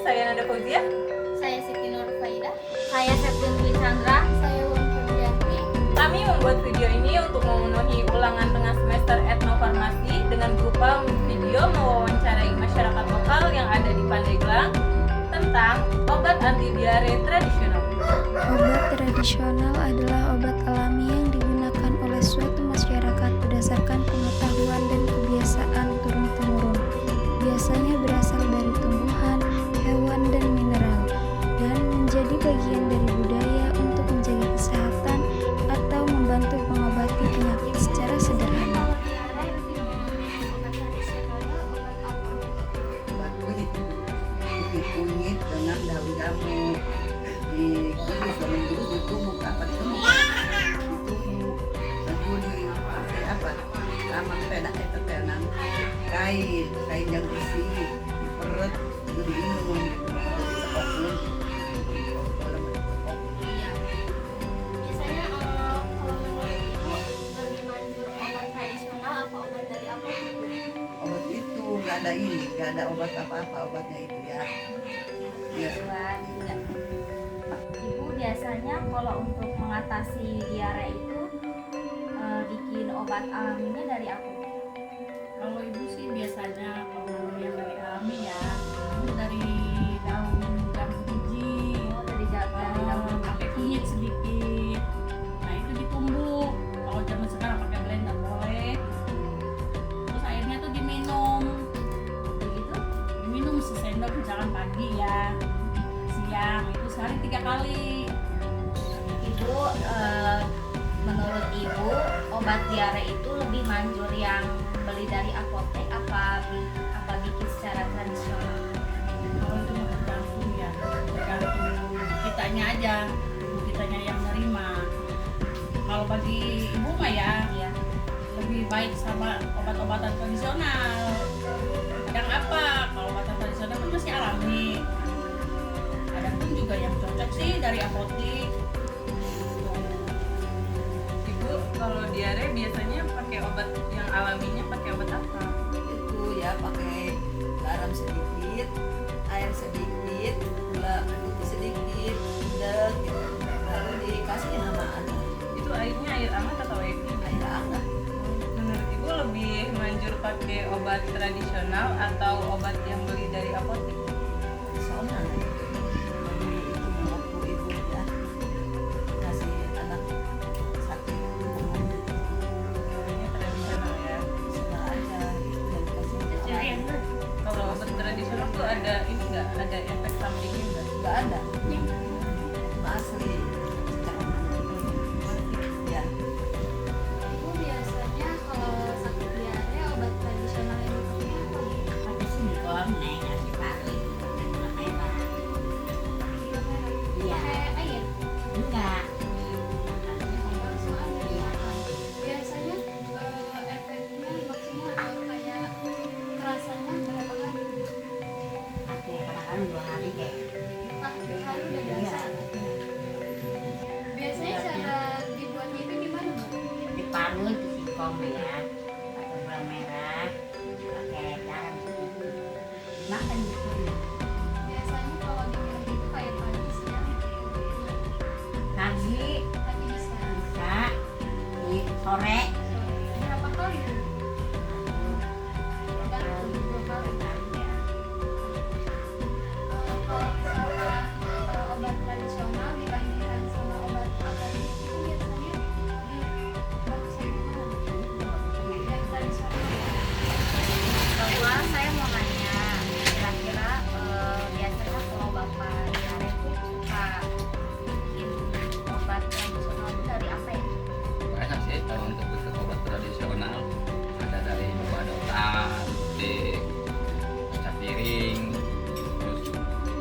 Saya Nada Fauzia. Saya Siti Nur Faida. Saya Septian Dwi Chandra. Saya Wong Febrianti. Kami membuat video ini untuk memenuhi ulangan tengah semester etnofarmasi dengan berupa video mewawancarai masyarakat lokal yang ada di Pandeglang tentang obat anti diare tradisional. Obat tradisional adalah obat alami yang digunakan oleh suatu masyarakat berdasarkan pengetahuan dan kebiasaan turun-temurun. Biasanya berasal dari tumbuhan, hewan, dan mineral, dan menjadi bagian dari budaya untuk menjaga kesehatan atau membantu mengobati penyakit secara sederhana. Obat kunyit dengan daun jambu dikiris sama dulu ditumbuk apa ditumbuk lalu pakai apa sama pedak itu penan kain yang isi diperut diminum Biasanya kalau menurut Ibu lebih manjur obat tradisional apa obat dari apa? obat itu nggak ada obat apa-apa obatnya itu ya. Buat enggak. Ibu biasanya kalau untuk mengatasi diare itu bikin obat alaminya dari apa? Kalau ibu sih biasanya kalau yang dari alami ya, itu dari daun jambu biji, Oh, dari daun pakai kunyit sedikit. Nah itu ditumbuk. Kalau zaman sekarang pakai blender boleh. Terus airnya tuh diminum, begitu. diminum sesendok misalkan pagi ya, siang itu sehari 3 kali. Ibu menurut Ibu obat diare itu lebih manjur yang beli dari apotek apa bikin secara tradisional? Kalau itu mah tergantung ya, tergantung kitanya aja, kitanya yang nerima. Kalau bagi ibu mah ya Iya. lebih baik sama obat-obatan tradisional. Yang apa? Kalau obatan tradisional kan masih alami. Ada pun juga yang cocok sih dari apotik. Ibu kalau diare biasanya pakai obat yang alaminya pakai obat apa? Itu ya pakai garam sedikit, air sedikit, gula putih sedikit, udah gitu. Lalu dikasih nama anak Itu airnya air hangat atau air dingin? air hangat. Menurut Ibu lebih manjur pakai obat tradisional atau obat yang beli dari apotek? Tradisional. Jadi itu waktu ibu ya kasih anak sakit Kayaknya tradisional ya. sudah aja itu yang dikasih air. Kalau obat tradisional tuh ada ini nggak? Ada efek sampingnya nggak? Nggak ada. Asli. Ya. Ibu biasanya kalau sakit diare obat tradisional yang dipakai apa? Pakai singkong, neng, nasi paling, gula merah. Gula merah. Iya. Pakai air. Enggak. Langsung aja Iya. dimakan. Biasanya efeknya maksimal atau kayak rasanya berapa hari? Pakai kadang-kadang 2 hari deh. Nah, hari udah Iya. biasa. Biasanya cara dibuatnya itu gimana, Bu? Diparut di singkong ya. Pakai gula merah, pakai garam sedikit. Makan gitu. Biasanya kalau diminum itu kayak pagi siang Pagi tadi bisa bisa, di sore. berapa kali? Tergantung 2 kali. Ya. Kalau misalkan obat tradisional dibandingkan sama obat apotek itu biasanya bagusnya gimana? Yang tradisional. Bahwa saya mau nanya, kira-kira biasanya kalau Bapak diare itu suka bikin obat tradisional itu dari apa ya? Banyak sih kalau untuk obat tradisional, ada dari obat-obatan, di kaca piring, terus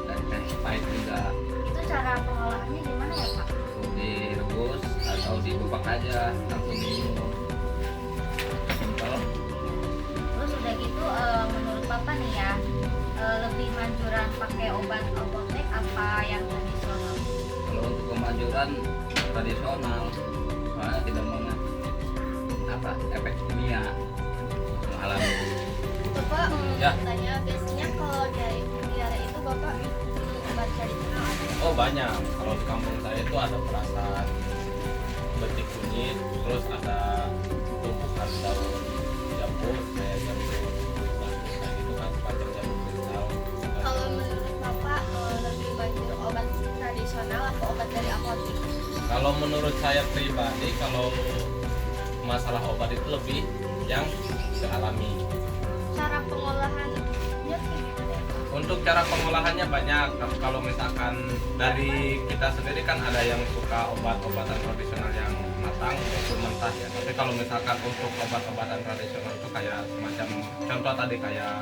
dari teh pahit juga, Itu cara pengolahannya gimana ya, Pak? direbus atau dibubak aja langsung diminum. Simpel. Terus udah gitu menurut Bapak nih ya, lebih manjuran pakai obat apotek apa yang tradisional? Kalau untuk kemajuran tradisional, soalnya tidak mengandung efek kimia alami. Bapak Ya. tanya biasanya kalau dari diare itu Bapak obat tradisional apa? Oh banyak. Kalau di kampung saya itu ada perasan betik kunyit, terus ada tumpukan daun jambu, kayak jambu batu kayak gitu kan, semacam jambu kristal. Kalau menurut Bapak lebih banyak obat tradisional atau obat dari apotek? Kalau menurut saya pribadi, kalau masalah obat itu lebih yang alami. Cara pengolahannya kayak gimana ya, Pak? Untuk cara pengolahannya banyak. Kalau misalkan dari kita sendiri kan ada yang suka obat-obatan tradisional yang matang maupun mentah ya. Tapi kalau misalkan untuk obat-obatan tradisional itu kayak semacam contoh tadi kayak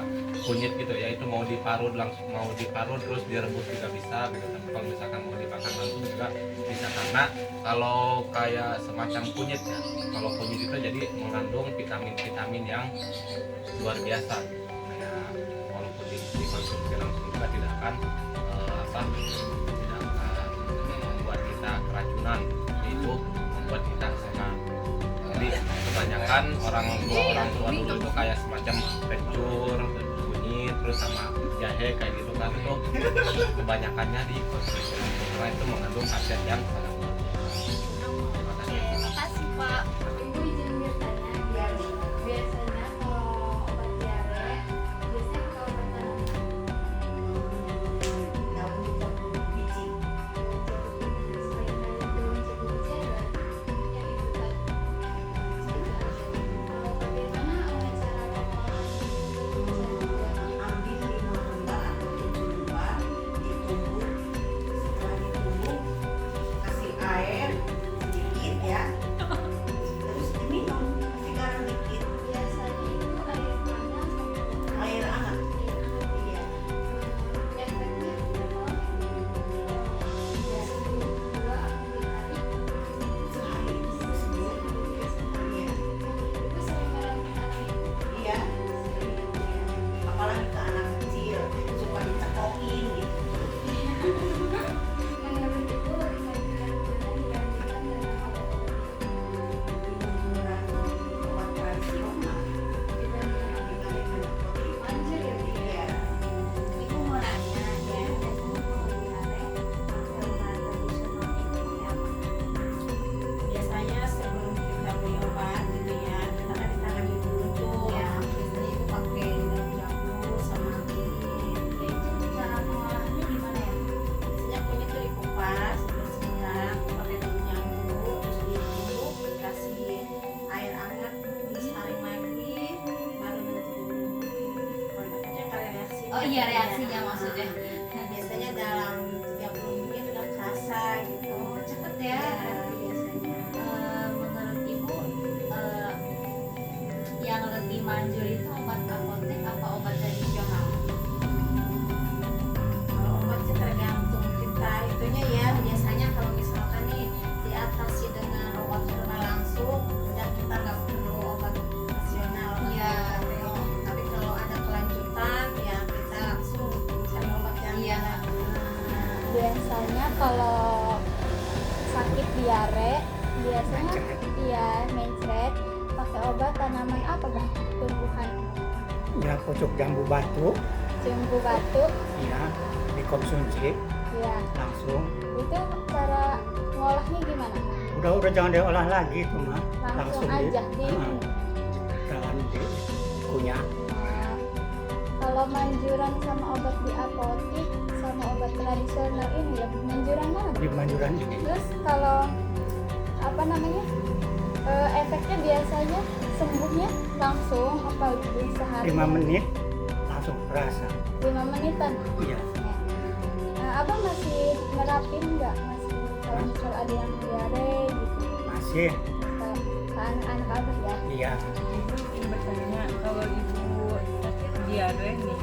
kunyit gitu ya, itu mau diparut langsung, mau diparut terus direbus juga bisa gitu. Tapi kalau misalkan mau dimakan langsung juga bisa, karena kalau kayak semacam kunyit ya, kalau kunyit itu jadi mengandung vitamin-vitamin yang luar biasa. Kayak walaupun dikonsumsi langsung juga tidak akan tidak akan membuat kita keracunan, itu membuat kita sehat. Jadi kebanyakan orang tua dulu itu kayak semacam kencur, kunyit, terus sama jahe kayak gitu kan, itu kebanyakannya dikonsumsi karena itu mengandung khasiat yang sangat luar biasa. Terima kasih. Makasih Pak. Ibu izin bertanya, biasanya kalau obat diare, biasanya pakai obat tanaman. daun biji. Selain dari daun biji ada yang itu kan. Kalau bagaimana cara pengolahan? Ambil 5 lembar atau 7 lembar, ditumbuk. Setelah ditumbuk, kasih air sedikit ya, terus diminum, kasih garam dikit, Biasanya itu air panas atau air hangat. iya. Efeknya berapa? Seminggu 2 atau 3 hari. Sehari itu sembuh. Iya. Ibu sering merasakan itu. Iya. Apalagi ke anak kecil, suka dicetokin gitu. Menurut ibu dikaitkan mana dibandingkan dengan Menggunakan obat tradisional dibandingkan apotek. manjur ya Bu? Iya. Ibu mau nanya ya, biasanya kalau diare obat tradisional itu pakai apa? Biasanya sebelum kita beli obat gitu ya, kita kan ditangani dulu tuh. Ya, biasanya itu pakai daun jambu sama kunyit. Kayak gitu. Cara pengolahannya gimana ya? Biasanya kunyit tuh dikupas, terus sekarang pakai daun jambu, terus ditumbuk, dikasih air hangat, disaring lagi, baru ditumbuk. Kalau makanya kalian reaksinya. Oh iya, reaksinya maksudnya. Biasanya dalam 30 menit udah kerasa gitu. Cepet Ya, ya. biasanya. Menurut ibu yang lebih manjur itu obat apotek apa obat tradisional? Kalau obat sih tergantung kita itunya ya. Biasanya kalau misalkan nih diatasi dengan obat herbal langsung, dan kita nggak perlu obat nasional. Iya. Tapi kalau ada kelanjutan ya kita langsung cari obat yang Iya. Biasanya kalau sakit diare, biasanya iya mencret pakai obat tanaman apa Bang? Tumbuhan Ya pucuk jambu batu, jambu batu, ya dikonsumsi ya. langsung. Itu cara ngolahnya gimana? Udah jangan diolah lagi itu mah, Langsung aja di dalam dikunyah. Nah, kalau manjuran sama obat di apotik sama obat tradisional ini lebih manjuran mana? Di manjuran ini Terus kalau apa namanya efeknya biasanya sembuhnya langsung apa di sehari? 5 menit langsung terasa. 5 menitan. Iya. Nah, abang masih nerapin nggak? Masih kalau misal ada yang diare gitu Masih. ke anak-anak abang ya? Iya. Ibu bertanya, kalau ibu sakit diare nih ya,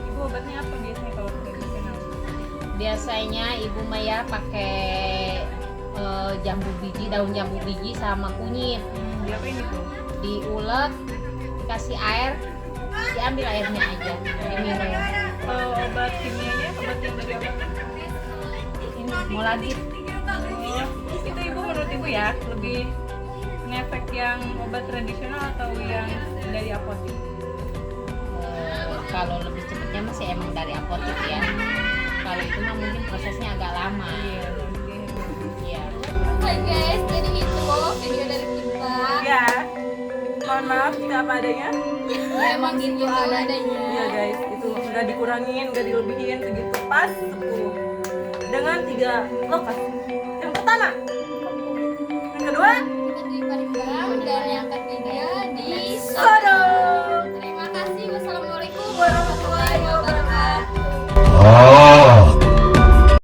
ibu obatnya apa biasanya kalau tradisional? Biasanya ibu Maya pakai jambu biji, daun jambu biji sama kunyit, Diapain itu? diulek, dikasih air, diambil airnya aja, diminum. Kalau obat kimianya, obat yang dari apa? Ini mau lagi Oh, itu ibu menurut ibu ya lebih ngefek yang obat tradisional atau yang dari apotek? Kalau lebih cepatnya masih emang dari apotek ya. Kalau itu mah mungkin prosesnya agak lama. Iya. Oke guys, jadi itu video dari kita. Ya, mohon maaf jika apa adanya. Ya emang gitu adanya. Ya guys, itu nggak dikurangin, nggak dilebihin, segitu pas 10 dengan 3 lokasi. Yang pertama